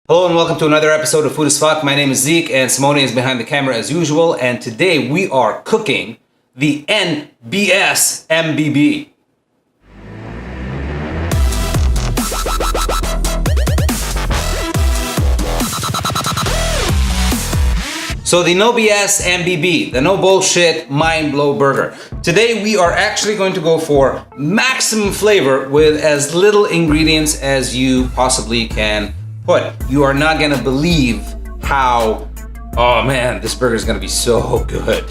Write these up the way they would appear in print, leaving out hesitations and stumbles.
Hello and welcome to another episode of Food as Fuck. My name is Zeek and Simone is behind the camera as usual, and today we are cooking the NBS MBB. So the No BS MBB, the no bullshit mind blow burger. Today we are actually going to go for maximum flavor with as little ingredients as you possibly can put. You are not gonna believe how, oh man, this burger is gonna be so good.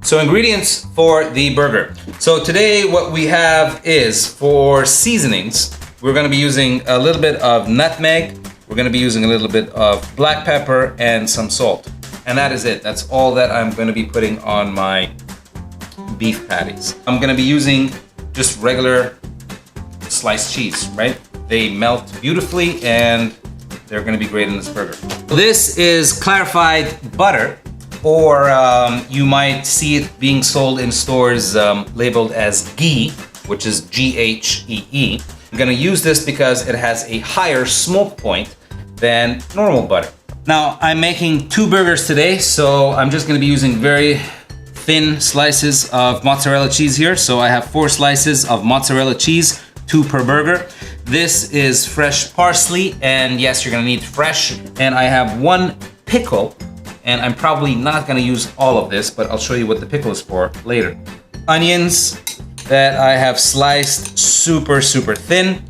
So ingredients for the burger. So today what we have is, for seasonings, we're gonna be using a little bit of nutmeg, we're gonna be using a little bit of black pepper and some salt. And that is it. That's all that I'm gonna be putting on my beef patties. I'm gonna be using just regular sliced cheese, right? They melt beautifully and they're gonna be great in this burger. This is clarified butter, or you might see it being sold in stores labeled as ghee, which is G-H-E-E. I'm gonna use this because it has a higher smoke point than normal butter. Now, I'm making 2 burgers today, so I'm just gonna be using very thin slices of mozzarella cheese here. So I have 4 slices of mozzarella cheese, 2 per burger. This is fresh parsley, and yes, you're gonna need fresh. And I have 1 pickle, and I'm probably not gonna use all of this, but I'll show you what the pickle is for later. Onions that I have sliced super thin,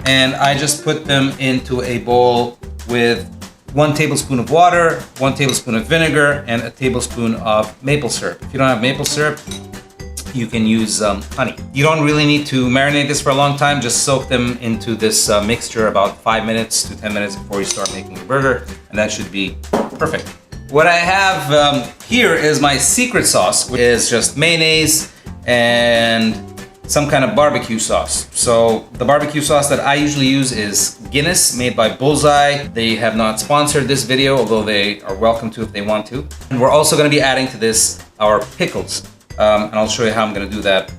and I just put them into a bowl with 1 tablespoon of water, 1 tablespoon of vinegar, and a tablespoon of maple syrup. If you don't have maple syrup, you can use honey. You don't really need to marinate this for a long time. Just soak them into this mixture about 5 minutes to 10 minutes before you start making your burger, and that should be perfect. What I have here is my secret sauce, which is just mayonnaise and some kind of barbecue sauce. So the barbecue sauce that I usually use is Guinness, made by Bullseye. They have not sponsored this video, although they are welcome to if they want to. And we're also gonna be adding to this our pickles. And I'll show you how I'm gonna do that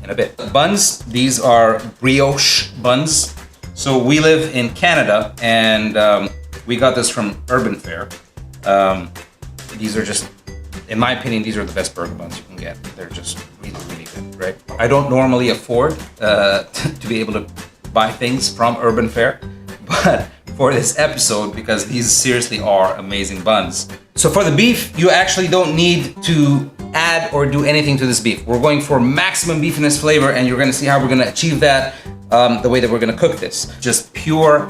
in a bit. Buns, these are brioche buns. So we live in Canada, and we got this from Urban Fare. These are just, in my opinion, these are the best burger buns you can get. They're just really good, right? I don't normally afford to be able to buy things from Urban Fare, but for this episode, because these seriously are amazing buns. So for the beef, you actually don't need to add or do anything to this beef. We're going for maximum beefiness flavor, and you're gonna see how we're gonna achieve that the way that we're gonna cook this. Just pure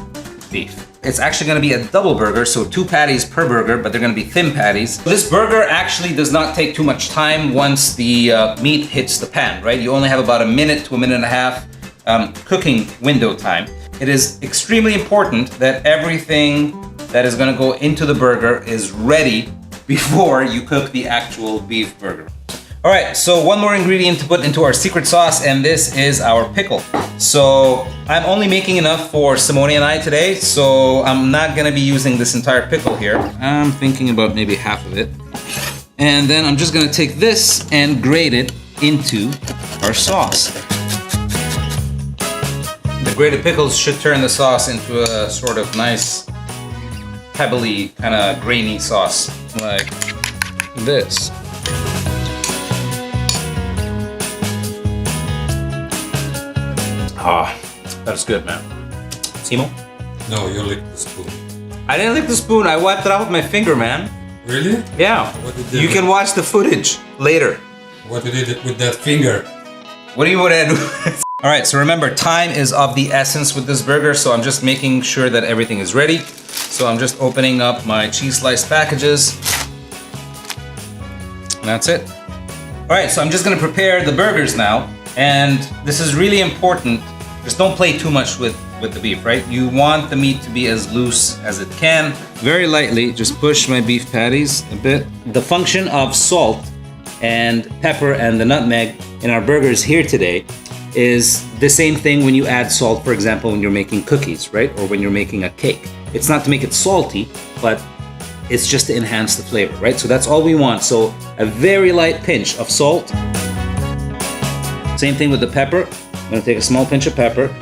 beef. It's actually gonna be a double burger, so 2 patties per burger, but they're gonna be thin patties. This burger actually does not take too much time once the meat hits the pan, right? You only have about 1 minute to 1.5 minutes cooking window time. It is extremely important that everything that is gonna go into the burger is ready before you cook the actual beef burger. All right, so 1 more ingredient to put into our secret sauce, and this is our pickle. So I'm only making enough for Simone and I today, so I'm not gonna be using this entire pickle here. I'm thinking about maybe half of it. And then I'm just gonna take this and grate it into our sauce. The grated pickles should turn the sauce into a sort of nice, pebbly, kind of grainy sauce, like this. Ah, that's good, man. Simo? No, you licked the spoon. I didn't lick the spoon. I wiped it out with my finger, man. Really? Yeah. What did You can watch the footage later. What you did with that finger? What do you want to do? All right, so remember, time is of the essence with this burger, so I'm just making sure that everything is ready. So I'm just opening up my cheese slice packages. And that's it. All right, so I'm just gonna prepare the burgers now. And this is really important. Just don't play too much with the beef, right? You want the meat to be as loose as it can. Very lightly, just push my beef patties a bit. The function of salt and pepper and the nutmeg in our burgers here today is the same thing when you add salt, for example, when you're making cookies, right? Or when you're making a cake. It's not to make it salty, but it's just to enhance the flavor, right? So that's all we want. So a very light pinch of salt. Same thing with the pepper. I'm gonna take a small pinch of pepper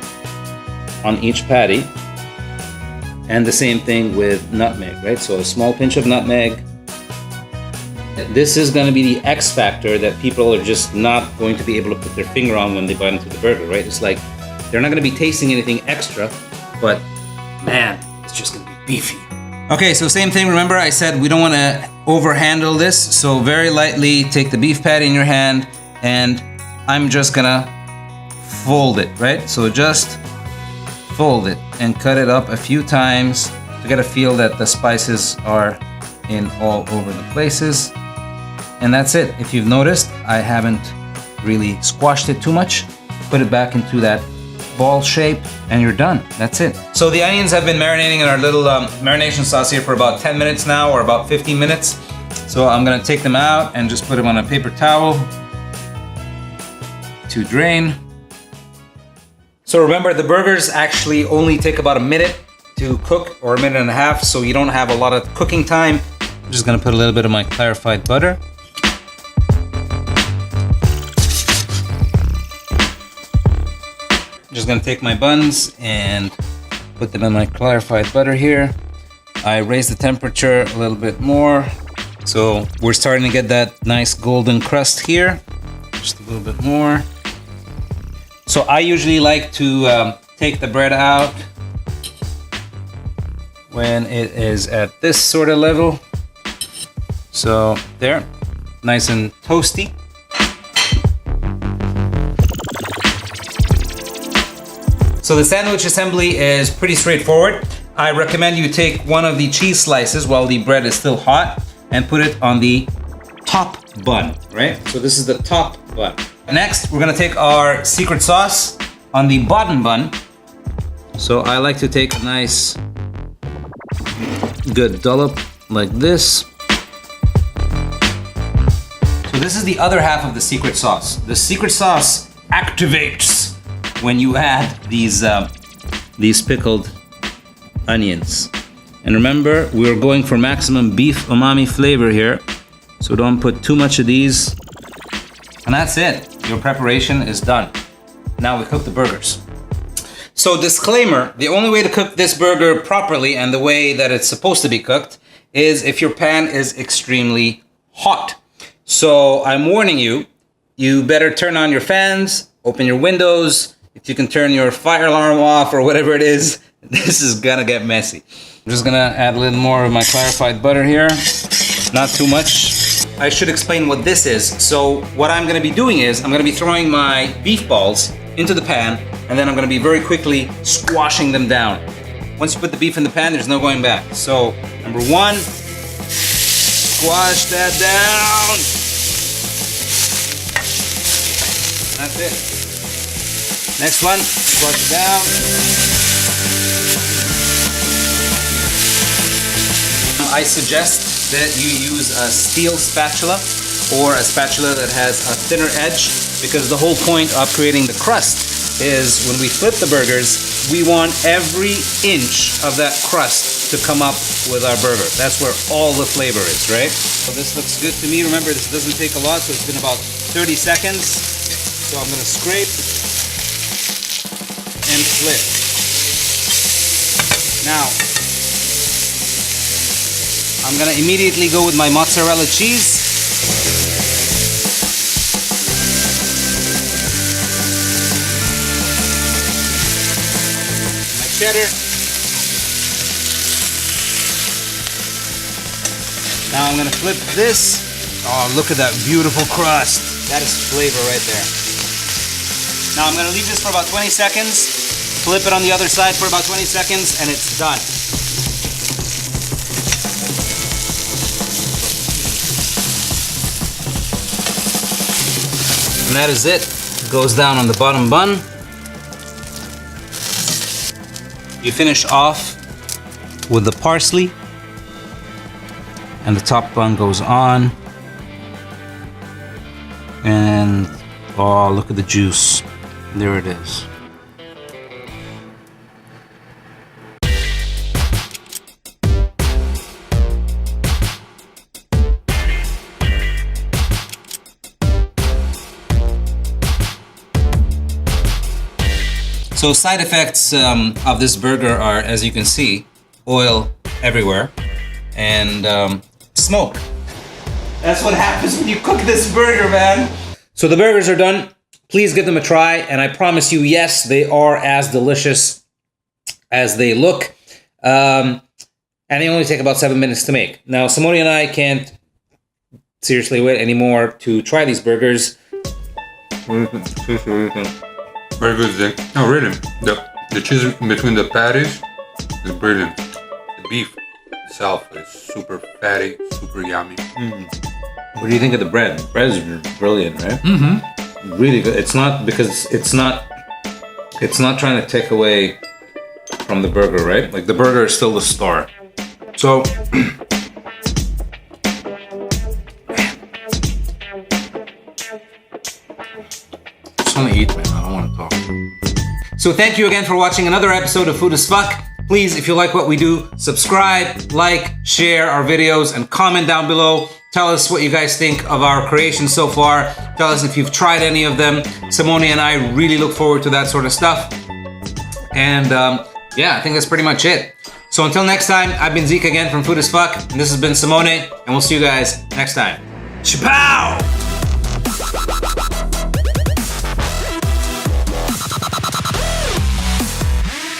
on each patty. And the same thing with nutmeg, right? So a small pinch of nutmeg. This is going to be the X factor that people are just not going to be able to put their finger on when they bite into the burger, right? It's like they're not going to be tasting anything extra, but man, it's just going to be beefy. Okay, so same thing. Remember I said we don't want to overhandle this, so very lightly take the beef patty in your hand and I'm just going to fold it, right? So just fold it and cut it up a few times to get a feel that the spices are in all over the places. And that's it. If you've noticed, I haven't really squashed it too much. Put it back into that ball shape and you're done. That's it. So the onions have been marinating in our little marination sauce here for about 10 minutes now, or about 15 minutes. So I'm gonna take them out and just put them on a paper towel to drain. So remember, the burgers actually only take about a minute to cook, or a minute and a half, so you don't have a lot of cooking time. I'm just gonna put a little bit of my clarified butter. I'm just gonna take my buns and put them in my clarified butter here. I raised the temperature a little bit more. So we're starting to get that nice golden crust here. Just a little bit more. So I usually like to take the bread out when it is at this sort of level. So there, nice and toasty. So the sandwich assembly is pretty straightforward. I recommend you take one of the cheese slices while the bread is still hot and put it on the top bun, right? So this is the top bun. Next, we're gonna take our secret sauce on the bottom bun. So I like to take a nice good dollop like this. So this is the other half of the secret sauce. The secret sauce activates when you add these pickled onions. And remember, we're going for maximum beef umami flavor here. So don't put too much of these. And that's it. Your preparation is done. Now we cook the burgers. So disclaimer, the only way to cook this burger properly and the way that it's supposed to be cooked is if your pan is extremely hot. So I'm warning you, you better turn on your fans, open your windows. If you can turn your fire alarm off or whatever it is, this is gonna get messy. I'm just gonna add a little more of my clarified butter here. Not too much. I should explain what this is. So what I'm gonna be doing is I'm gonna be throwing my beef balls into the pan, and then I'm gonna be very quickly squashing them down. Once you put the beef in the pan, there's no going back. So number one, squash that down. That's it. Next one, squash it down. I suggest that you use a steel spatula or a spatula that has a thinner edge, because the whole point of creating the crust is when we flip the burgers, we want every inch of that crust to come up with our burger. That's where all the flavor is, right? So this looks good to me. Remember, this doesn't take a lot, so it's been about 30 seconds. So I'm gonna scrape and flip. Now, I'm gonna immediately go with my mozzarella cheese. My cheddar. Now I'm gonna flip this. Oh, look at that beautiful crust. That is flavor right there. Now I'm gonna leave this for about 20 seconds. Flip it on the other side for about 20 seconds and it's done. And that is it. It goes down on the bottom bun. You finish off with the parsley, and the top bun goes on. And oh, look at the juice. There it is. So side effects of this burger are, as you can see, oil everywhere, and smoke. That's what happens when you cook this burger, man. So the burgers are done. Please give them a try, and I promise you, yes, they are as delicious as they look. And they only take about 7 minutes to make. Now, Simone and I can't seriously wait anymore to try these burgers. Very good, Zeek. Oh, really? The cheese between the patties is brilliant. The beef itself is super fatty, super yummy. What do you think of the bread? The bread is brilliant, right? Mm-hmm. Really good. It's not because it's not trying to take away from the burger, right? Like the burger is still the star. So just want to eat, man. I don't want to talk. So thank you again for watching another episode of Food as Fuck. Please, if you like what we do, subscribe, like, share our videos, and comment down below. Tell us what you guys think of our creations so far. Tell us if you've tried any of them. Simone and I really look forward to that sort of stuff. And yeah, I think that's pretty much it. So until next time, I've been Zeek again from Food as Fuck, and this has been Simone, and we'll see you guys next time. SHA POW!